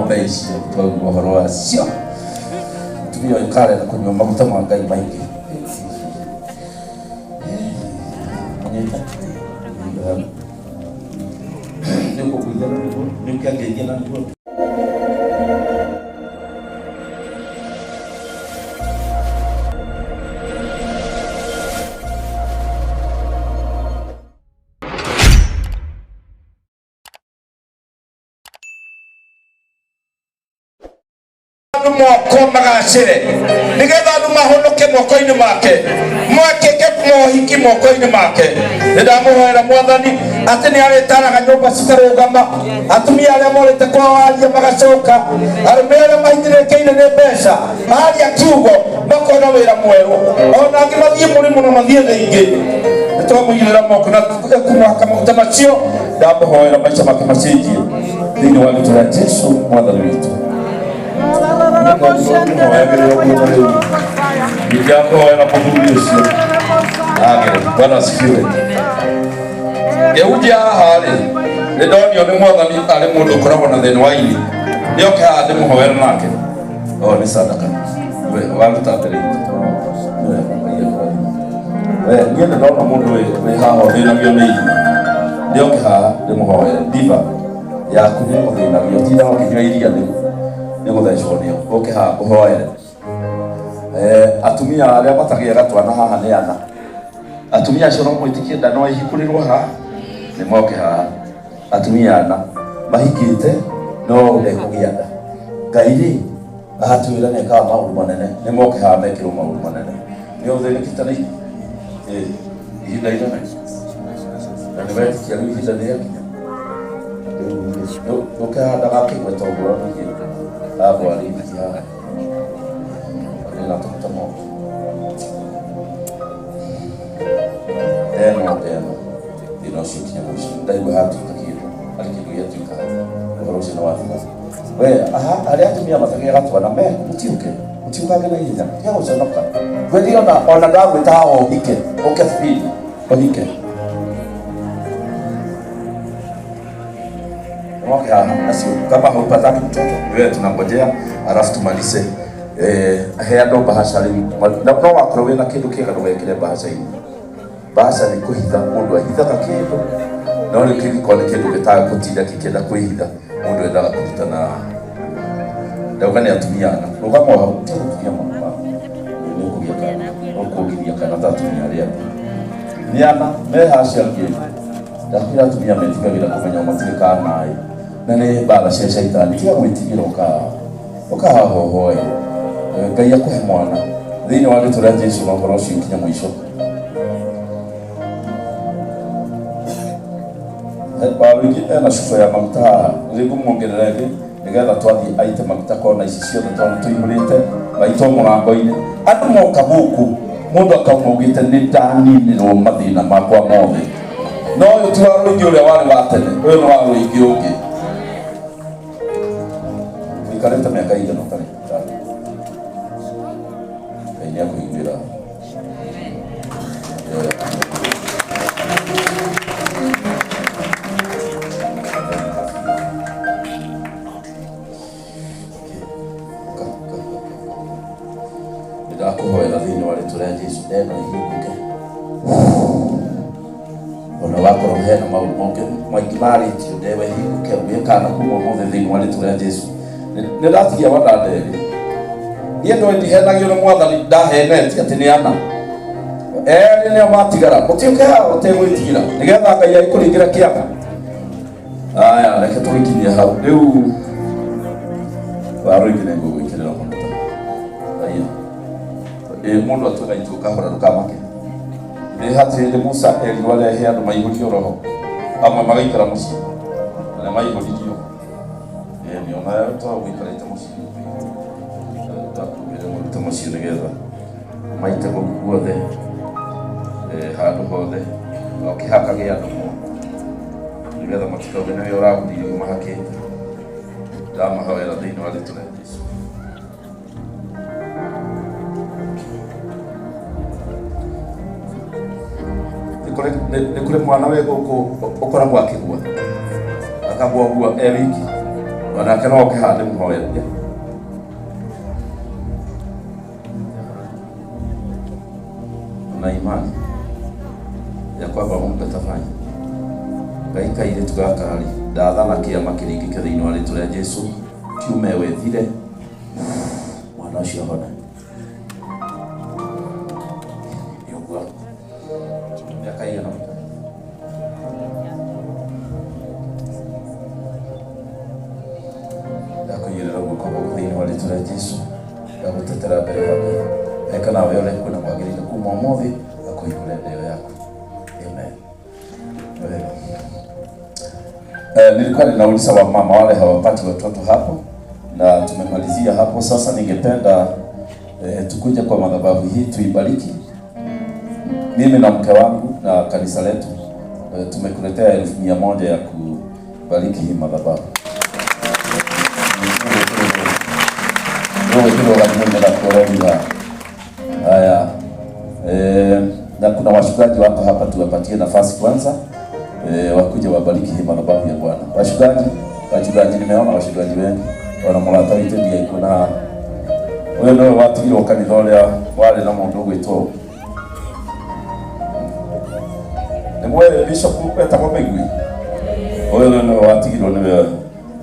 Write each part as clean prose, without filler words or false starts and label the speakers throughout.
Speaker 1: ng'ombe icio twaigua ũhoro wacio tumia ikarenda kũnyua maguta ma Ngai maingĩ nĩguo kũigana nĩguo kĩangeithia na nĩguo moko magacire nigetha andu mahonoke moko-ini make mwakeke mohiki moko-ini make ndamuhoera mwathani ati ni aretaraga nyumba cikarugama atumia aria morete kwa waria magacoka arume aria mahingĩrĩkĩire nĩ mbeca aria kiugo makona wĩra mwerũ ona angĩ mathiĩ mũrĩmo na mathiĩ thĩ ingĩ nĩtwamũigĩrĩra moko na kũmũhaka maguta macio ndamuhoera maica make macenjie thĩinĩ wa rĩĩtwa rĩa Jesũ mwathani witũ. Nijambo na kudumisha Bwana asifiwe. Geuja hali ndonio ni mwathani ari mundu koragwo na thĩna wa ini nioke haha ndĩmũhoere nake ni sadaka we warutatĩrĩ we niĩ ndona mũndũ wĩ haha ũthĩnagio nĩ ini nioke haha ndĩmũhoere ndiva yaku nĩ ũthĩnagio tinda ũkĩnyua iria nĩgũthecwo nĩyo ũke haha ũhoere atumia aria matagĩaga twana haha nĩ ana atumia acio no mwĩtĩkie nda no ihingũrĩrwo haha nĩ moke haha atumia ana mahikĩte no ndekũgĩa nda Ngai ahatwĩra nĩ ekaga maũndũ manene nĩ moke haha mekĩrwo maũndũ manene nĩ ũthĩnĩkĩte nĩ ihinda inene na nĩ wetĩkia rĩu ihinda nĩrĩakinya ũke haha ndagakĩgwe tondũ abwarĩikia haha na tutamo eno inocio kinya mwisho ndaibu hatu takiru alikiruia tuka orosi na watu we aha aria tumia matagia gatwana me mutiukage na inya ya guconoka we ona ndagwita o hike oke speed o hike okay asio kama hupataki mtoto wewe tunangojea alafu tumalize heando bahasha na no wakorwo na kindu kiega ndugekire bahasha-ini bahasha ni kuhitha mundu ahithaga kindu no ni kĩgĩkorwo nĩ kĩndũ gĩtagũtinda gĩkĩenda kwĩhitha mũndũ endaga kũruta na ndauga nĩ atumia ana rũgama hau tũkũgia mama nĩũkũgiria kana ta atumia arĩa nĩ ana me hacia ngĩ ndakwĩra atumia metigagĩra kũmenya matirĩ kana naĩ na nĩ mbara cia caitani tiga gwĩtigĩra ũkahaha ũhoe Ngai akũhe mwana thĩinĩ wa rĩĩtwa rĩa Jesũ na ũhoro ũcio nginya mũico. Wawĩngĩ ena cuba ya maguta haha nĩngũmuongerera ĩngĩ nĩgetha twathiĩ aite maguta kona ici ciothe tondũ tũihũrĩte maitwo mũrango-inĩ andũ moka gũkũ mũndũ akauma augĩte nĩ ndaninĩrwo mathĩna makwa mothe no ũyũ ti wa rũingĩ ũrĩa warĩ wa tene ũyũ nĩ wa rũingĩ ũngĩ ũikarĩte mĩaka igana ũtarĩ Ngai nĩakũiguĩra ndakũhoera thĩinĩ wa rĩĩtwa rĩa Jesũ neno ihingũke ona wakorwo hena maũndũ maingĩ marĩtio ndewe ihingũke ũgĩkana kuma ũmũthĩ thĩinĩ wa rĩĩtwa rĩa Jesũ nĩndatigia wandanderi niĩ ndihenagio nĩ mwathani ndahenetie atĩ nĩ ana erĩ nĩo matigara mũtiũke haha ũtegwĩtigĩra nĩgetha Ngai agĩkũringĩra kĩama aya reke tũgĩkinyie hau rĩu warũ ingĩ nĩngũgwĩkĩrĩra maguta mũndũ atwĩra itu kahora ndũkamake nĩ hatirĩ Musa erirwo arehe andũ maihũrio roho amwe magaikara mũciĩ arĩa maihũririo nĩona twagũikarĩte mũciĩ maguta macio nĩgetha maite gũkũ guothe handũ hothe ũkĩhakagia andũ nĩgetha matikauge nĩwe ũragũririo mahakĩte ndamahoera thĩinĩ wa rĩĩtwa rĩa Jesũ. Nĩ kũrĩ mwana wĩ gũkũ ũkoragwo akĩgua akagwa ũguo wiki wanake no kehande muhoyeria na imani ya kwamba Mungu atafanya. Ngai kaire tugakari ndathana kiama kiringike thiini wa ritwa ria Jesu kiume wethire mwana ucio hona yogwa ya kaire no ndakunyirira guko thiini wa ritwa ria Jesu ndagutetera mbere yaku eka nawe ole kuna kwagirire kuma umuthi akuihura ndio yako. Amen. Nilikuwa ninauliza wamama wale hawapati watoto hapo na tumemalizia hapo. Sasa ningependa tukuje kwa madhabahu hii tuibariki. Mimi na mke wangu na kanisa letu tumekuletea 1,100 ya kubariki hii madhabahu. Haya, na kuna washikaji wako hapa, tuwapatie nafasi kwanza wakuje wabariki hii madhabahu ya Bwana. Washikaji nimeona washikaji wengi wanamulata itendi kuna wewe ndio watu ile kanitha wale na mundu gwitwo nemwe bishop etagwo Migwi wewe ndio watu ile ndio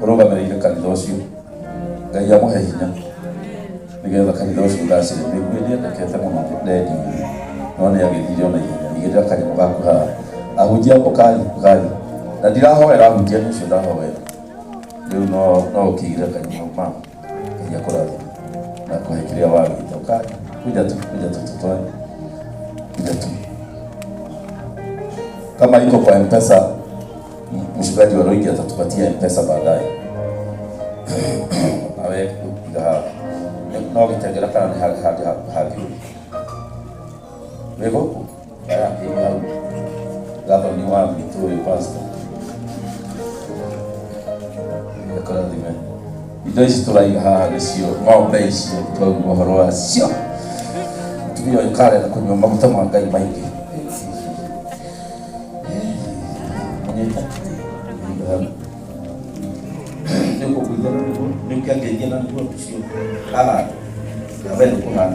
Speaker 1: urugamirire kanitha ucio Ngai amuhe hinya nigetha kanitha ucio ngacire Migwi ni ndekete muno dedi none yagithire ona ihenya nigetha kanitha gaku ha ahujia kokali na ndirahoera ahujia nicio ndahoera riu no ukigire kanitha mama ya kurathi na kuhekiria wapi tokaje kuja tu kama iko kwa M-Pesa mshikaji wa Roigi atatupatia M-Pesa baadaye. Nawe ndio no kitengera kana hadi wewe ya hiyo gato ni wa Victoria pastor yakarathime indo ici turaiga haha nicio ng'ombe icio twaigua ũhoro wacio tumia ikare na kunyua maguta ma Ngai maingĩ niko kuigana niko nikiangeria na ndio tusio haha na wewe kuna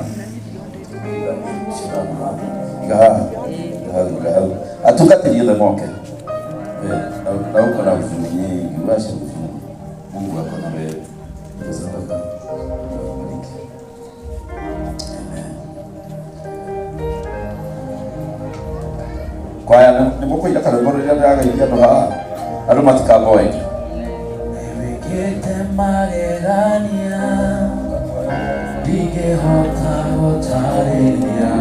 Speaker 1: atukatirie the moke na uko na ufuni nyingi basi Mungu ako na wewe sadaka kwa ya nimukuira kana mbona rĩrĩa ndagairia ndo haha andũ matikaboe wekete magegania ndingĩhota gũtarĩria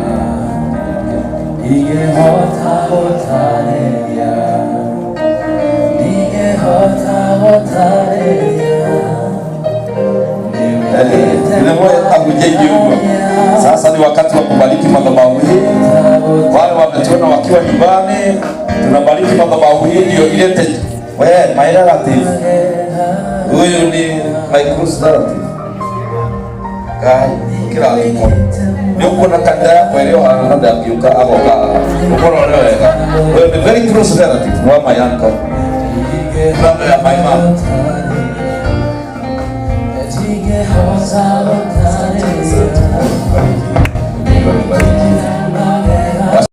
Speaker 1: ndingĩhota gũtarĩria sasa ni wakati wa kubariki madhabahu hii. Wale wametuona wakiwa nyumbani, tunabariki madhabahu hii ndio ilete wewe my relative. Huyu ni my close relative. Kila mtu. Ndio kuna kanisa yako ile anaenda kiuka agoka. Ukono leo wega. Wewe ni very close relative wa my uncle. Brother ya my mom. Tige hoza